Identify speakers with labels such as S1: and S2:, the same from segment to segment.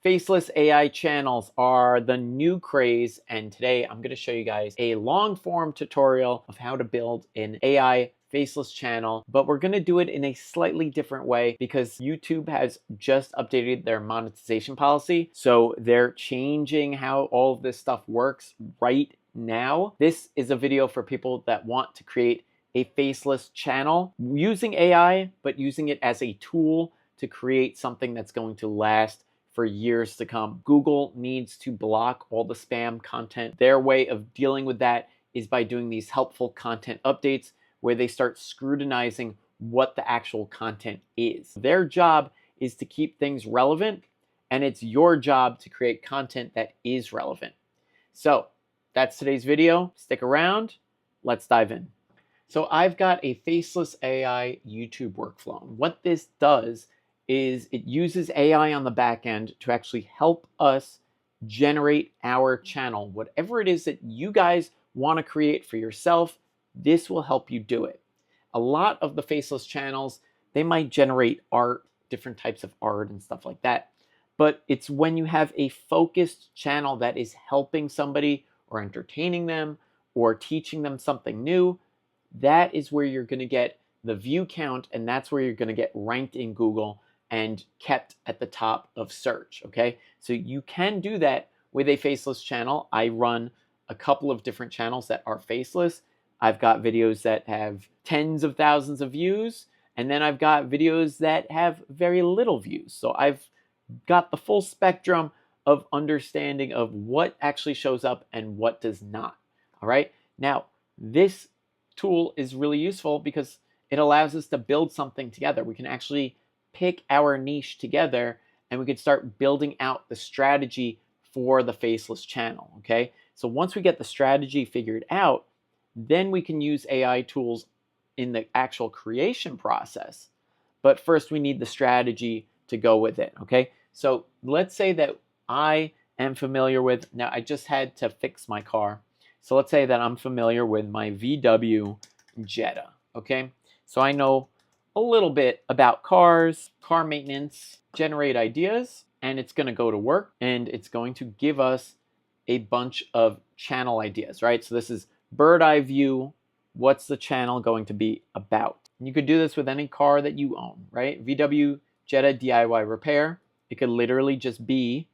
S1: Faceless AI channels are the new craze, and today I'm going to show you guys a long form tutorial of how to build an AI faceless channel, but we're going to do it in a slightly different way because YouTube has just updated their monetization policy. So they're changing how all of this stuff works right now. This is a video for people that want to create a faceless channel using AI, but using it as a tool to create something that's going to last for years to come. Google needs to block all the spam content. Their way of dealing with that is by doing these helpful content updates where they start scrutinizing what the actual content is. Their job is to keep things relevant, and it's your job to create content that is relevant. So that's today's video. Stick around. Let's dive in. So I've got a faceless AI YouTube workflow. And what this does is it uses AI on the back end to actually help us generate our channel. Whatever it is that you guys want to create for yourself, this will help you do it. A lot of the faceless channels, they might generate art, different types of art and stuff like that. But it's when you have a focused channel that is helping somebody or entertaining them or teaching them something new, that is where you're going to get the view count, and that's where you're going to get ranked in Google and kept at the top of search, okay? So you can do that with a faceless channel. I run a couple of different channels that are faceless. I've got videos that have tens of thousands of views, and then I've got videos that have very little views. So I've got the full spectrum of understanding of what actually shows up and what does not, all right? Now, this tool is really useful because it allows us to build something together. We can actually pick our niche together and we can start building out the strategy for the faceless channel, okay? So once we get the strategy figured out, then we can use AI tools in the actual creation process. But first we need the strategy to go with it, okay? So let's say that I am familiar with, now I just had to fix my car. So let's say that I'm familiar with my VW Jetta, okay? So I know a little bit about cars, car maintenance, generate ideas, and it's going to go to work, and it's going to give us a bunch of channel ideas, right? So this is bird eye view. What's the channel going to be about? You could do this with any car that you own, right? VW Jetta DIY repair. It could literally just be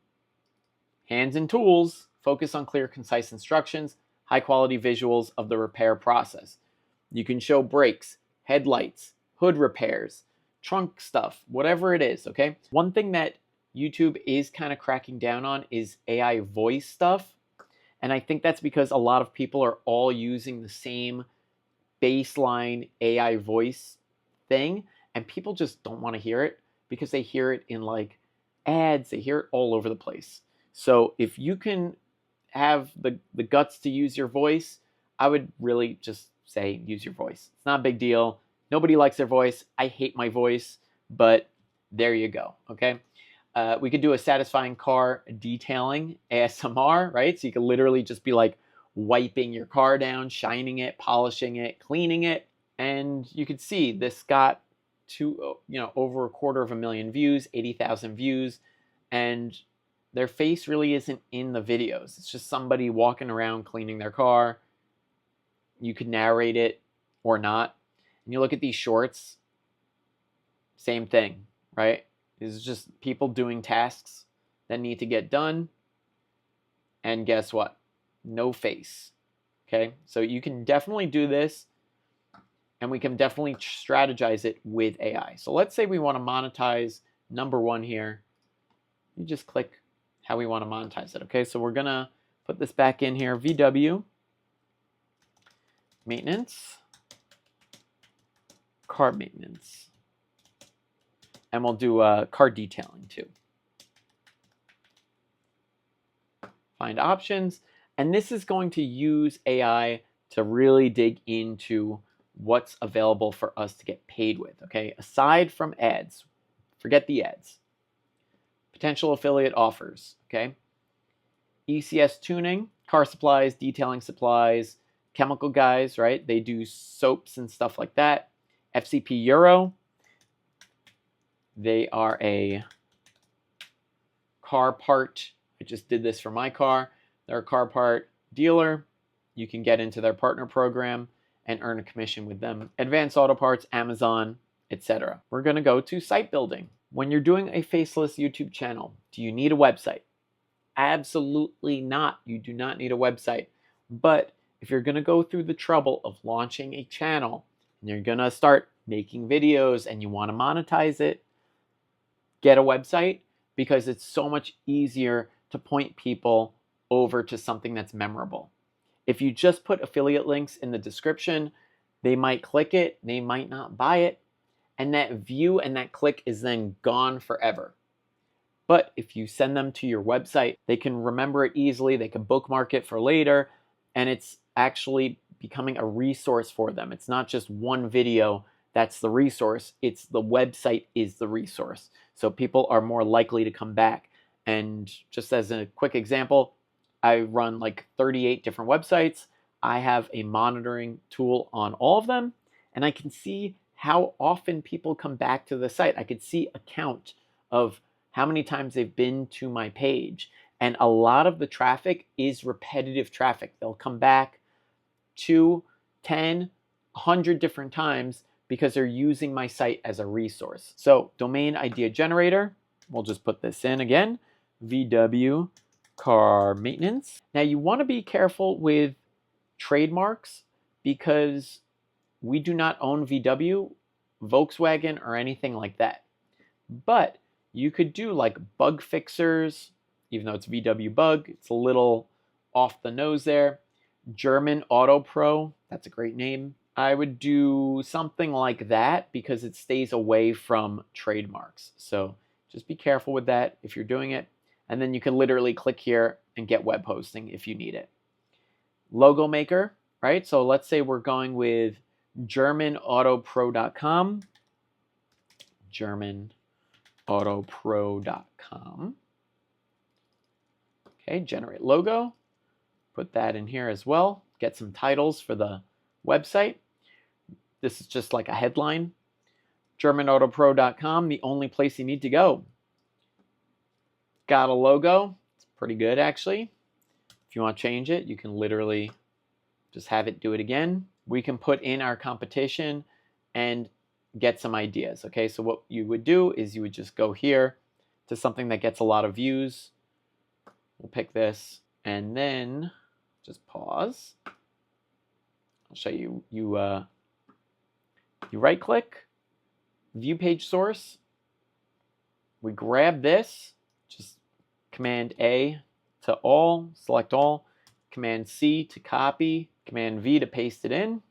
S1: hands and tools, focus on clear, concise instructions, high quality visuals of the repair process. You can show brakes, headlights, hood repairs, trunk stuff, whatever it is, okay? One thing that YouTube is kind of cracking down on is AI voice stuff. And I think that's because a lot of people are all using the same baseline AI voice thing, and people just don't want to hear it because they hear it in like ads, they hear it all over the place. So if you can have the guts to use your voice, I would really just say use your voice. It's not a big deal. Nobody likes their voice. I hate my voice, but there you go, okay? We could do a satisfying car detailing ASMR, right? So you could literally just be like wiping your car down, shining it, polishing it, cleaning it, and you could see this got to, over 250,000 views, 80,000 views, and their face really isn't in the videos. It's just somebody walking around cleaning their car. You could narrate it or not. And you look at these shorts, same thing, right? It's just people doing tasks that need to get done. And guess what? No face, okay? So you can definitely do this, and we can definitely strategize it with AI. So let's say we want to monetize number one here. You just click how we want to monetize it, okay? So we're gonna put this back in here, VW, maintenance, car maintenance, and we'll do car detailing too. Find options, and this is going to use AI to really dig into what's available for us to get paid with, okay? Aside from ads, forget the ads. Potential affiliate offers, okay? ECS tuning, car supplies, detailing supplies, chemical guys, right? They do soaps and stuff like that. FCP Euro, they are a car part. I just did this for my car. They're a car part dealer. You can get into their partner program and earn a commission with them. Advanced Auto Parts, Amazon, etc. We're going to go to site building. When you're doing a faceless YouTube channel, do you need a website? Absolutely not. You do not need a website. But if you're going to go through the trouble of launching a channel and you're going to start making videos and you want to monetize it, get a website, because it's so much easier to point people over to something that's memorable. If you just put affiliate links in the description, they might click it, they might not buy it, and that view and that click is then gone forever. But if you send them to your website, they can remember it easily, they can bookmark it for later, and it's actually becoming a resource for them. It's not just one video that's the resource, it's the website is the resource. So people are more likely to come back. And just as a quick example, I run like 38 different websites. I have a monitoring tool on all of them, and I can see how often people come back to the site. I could see a count of how many times they've been to my page. And a lot of the traffic is repetitive traffic. They'll come back 2, 10, 100 different times because they're using my site as a resource. So domain idea generator, we'll just put this in again, VW car maintenance. Now you want to be careful with trademarks because we do not own VW, Volkswagen, or anything like that. But you could do like bug fixers, even though it's VW bug, it's a little off the nose there. German Auto Pro, that's a great name. I would do something like that because it stays away from trademarks. So just be careful with that if you're doing it. And then you can literally click here and get web hosting if you need it. Logo maker, right? So let's say we're going with GermanAutoPro.com. GermanAutoPro.com. Okay, generate logo. Put that in here as well. Get some titles for the website. This is just like a headline. GermanAutoPro.com, the only place you need to go. Got a logo. It's pretty good, actually. If you want to change it, you can literally just have it do it again. We can put in our competition and get some ideas. Okay, so what you would do is you would just go here to something that gets a lot of views. We'll pick this and then just pause. I'll show you. You right click, view page source. We grab this, just Command A to all, select all, Command C to copy, Command V to paste it in.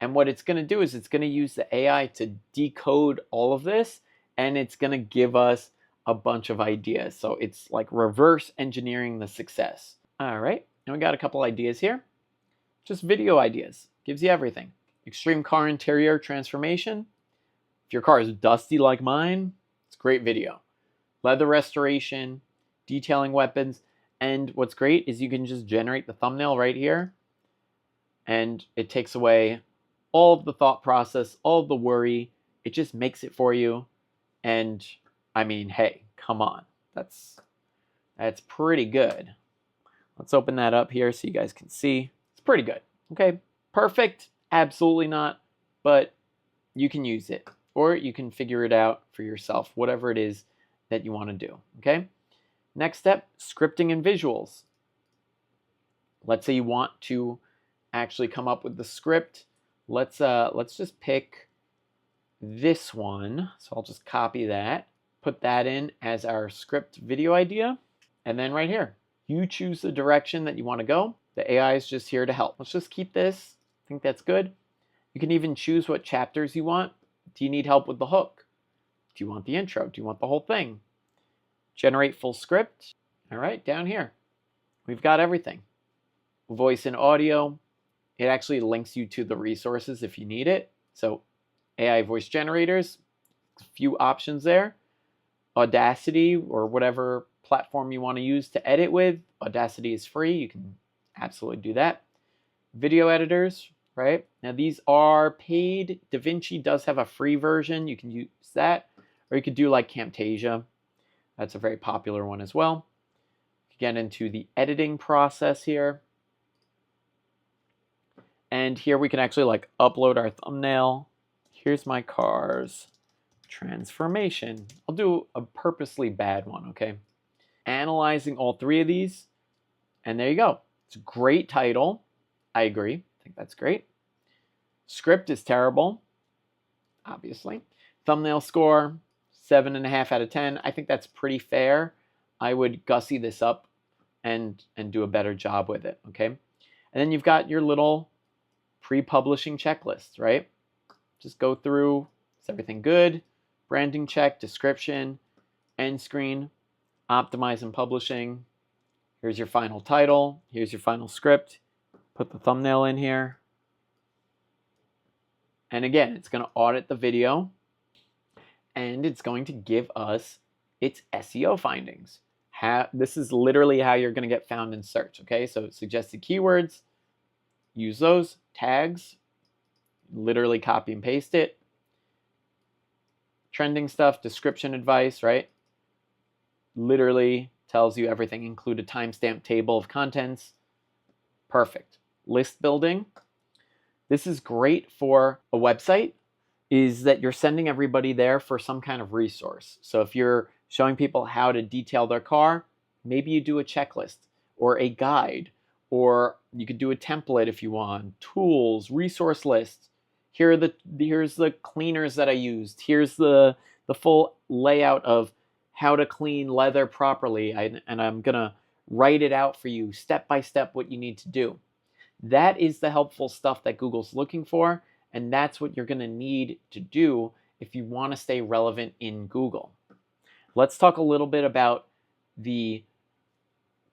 S1: And what it's going to do is it's going to use the AI to decode all of this, and it's going to give us a bunch of ideas. So it's like reverse engineering the success. All right, and we got a couple ideas here. Just video ideas, gives you everything. Extreme car interior transformation. If your car is dusty like mine, it's a great video. Leather restoration, detailing weapons, and what's great is you can just generate the thumbnail right here, and it takes away all of the thought process, all of the worry. It just makes it for you. And I mean, hey, come on. That's pretty good. Let's open that up here so you guys can see. It's pretty good. Okay, perfect? Absolutely not. But you can use it, or you can figure it out for yourself, whatever it is that you want to do. Okay. Next step, scripting and visuals. Let's say you want to actually come up with the script. Let's just pick this one. So I'll just copy that, put that in as our script video idea, and then right here, you choose the direction that you want to go. The AI is just here to help. Let's just keep this. I think that's good. You can even choose what chapters you want. Do you need help with the hook? Do you want the intro? Do you want the whole thing? Generate full script. All right, down here, we've got everything. Voice and audio. It actually links you to the resources if you need it. So AI voice generators, a few options there. Audacity or whatever platform you want to use to edit with. Audacity is free. You can absolutely do that. Video editors, right? Now these are paid. DaVinci does have a free version. You can use that. Or you could do like Camtasia. That's a very popular one as well. Get into the editing process here. And here we can actually like upload our thumbnail. Here's my car's transformation. I'll do a purposely bad one, okay? Analyzing all three of these, and there you go. It's a great title. I agree. I think that's great. Script is terrible, obviously. Thumbnail score, 7.5 out of 10. I think that's pretty fair. I would gussy this up and do a better job with it, okay? And then you've got your little pre-publishing checklist, right? Just go through, is everything good? Branding check, description, end screen, optimize and publishing. Here's your final title. Here's your final script. Put the thumbnail in here. And again, it's going to audit the video, and it's going to give us its SEO findings. This is literally how you're going to get found in search, okay? So suggested keywords, use those, tags, literally copy and paste it. Trending stuff, description advice, right? Literally tells you everything, include a timestamp table of contents. Perfect. List building. This is great for a website, is that you're sending everybody there for some kind of resource. So if you're showing people how to detail their car, maybe you do a checklist or a guide, or you could do a template if you want, tools, resource lists. Here's the cleaners that I used. Here's the full layout of how to clean leather properly. And I'm gonna write it out for you step by step what you need to do. That is the helpful stuff that Google's looking for, and that's what you're gonna need to do if you wanna stay relevant in Google. Let's talk a little bit about the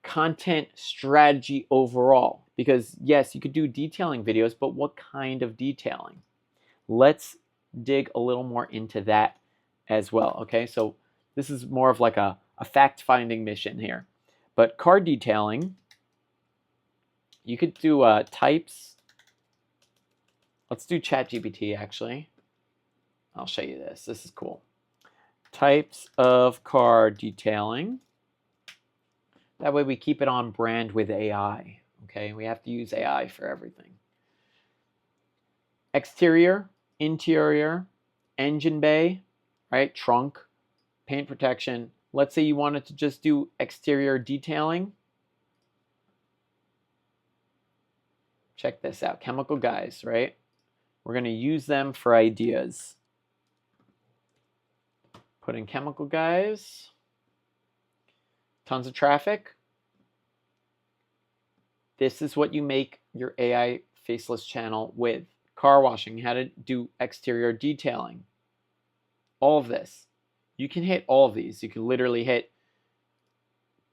S1: content strategy overall, because yes, you could do detailing videos, but what kind of detailing? Let's dig a little more into that as well, okay? So this is more of like a fact-finding mission here. But car detailing, you could do types. Let's do ChatGPT, actually. I'll show you this. This is cool. Types of car detailing. That way we keep it on brand with AI, okay? We have to use AI for everything. Exterior, interior, engine bay, right? Trunk, paint protection. Let's say you wanted to just do exterior detailing. Check this out, chemical guys, right? We're gonna use them for ideas. Put in chemical guys. Tons of traffic. This is what you make your AI faceless channel with. Car washing, how to do exterior detailing. All of this. You can hit all of these. You can literally hit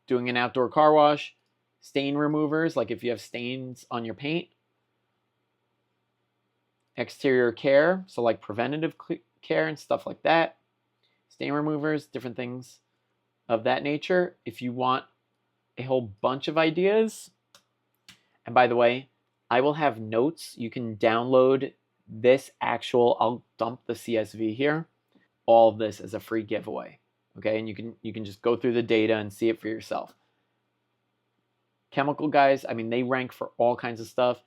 S1: doing an outdoor car wash, stain removers, like if you have stains on your paint, exterior care, so like preventative care and stuff like that, stain removers, different things of that nature. If you want a whole bunch of ideas, and by the way, I will have notes. You can download this actual, I'll dump the CSV here, all of this as a free giveaway, okay? And you can just go through the data and see it for yourself. Chemical guys, I mean, they rank for all kinds of stuff.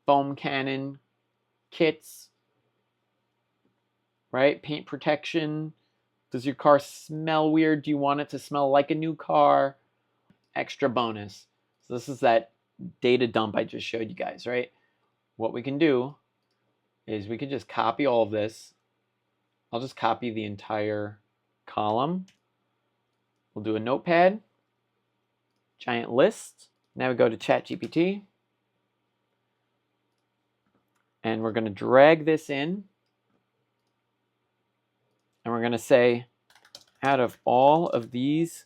S1: Foam cannon, kits, right? Paint protection. Does your car smell weird? Do you want it to smell like a new car? Extra bonus. So this is that data dump I just showed you guys, right? What we can do is we can just copy all of this. I'll just copy the entire column. We'll do a notepad, giant list. Now we go to ChatGPT. And we're going to drag this in. And we're going to say, out of all of these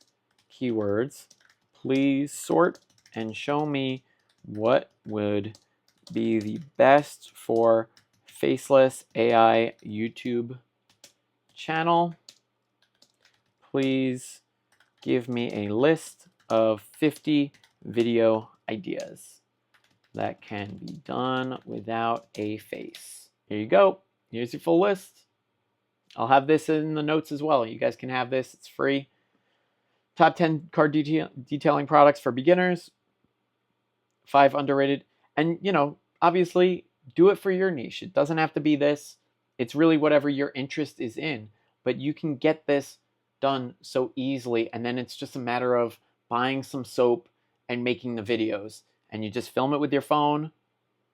S1: keywords, please sort and show me what would be the best for Faceless AI YouTube channel. Please give me a list of 50 video ideas that can be done without a face. Here you go. Here's your full list. I'll have this in the notes as well. You guys can have this. It's free. top 10 car detailing products for beginners, 5 underrated. And, obviously do it for your niche. It doesn't have to be this. It's really whatever your interest is in. But you can get this done so easily. And then it's just a matter of buying some soap and making the videos. And you just film it with your phone,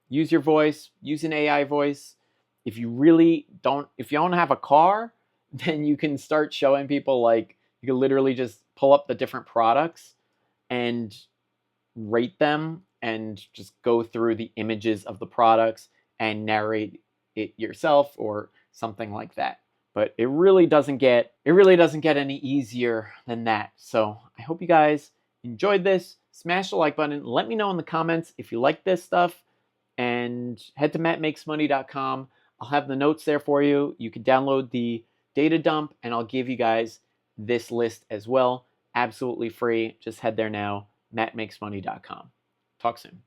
S1: use your voice, use an AI voice. If you don't have a car, then you can start showing people, like, you can literally just pull up the different products and rate them and just go through the images of the products and narrate it yourself or something like that. But it really doesn't get any easier than that. So I hope you guys enjoyed this. Smash the like button. Let me know in the comments if you like this stuff, and head to mattmakesmoney.com. I'll have the notes there for you. You can download the data dump, and I'll give you guys this list as well, absolutely free. Just head there now, mattmakesmoney.com. Talk soon.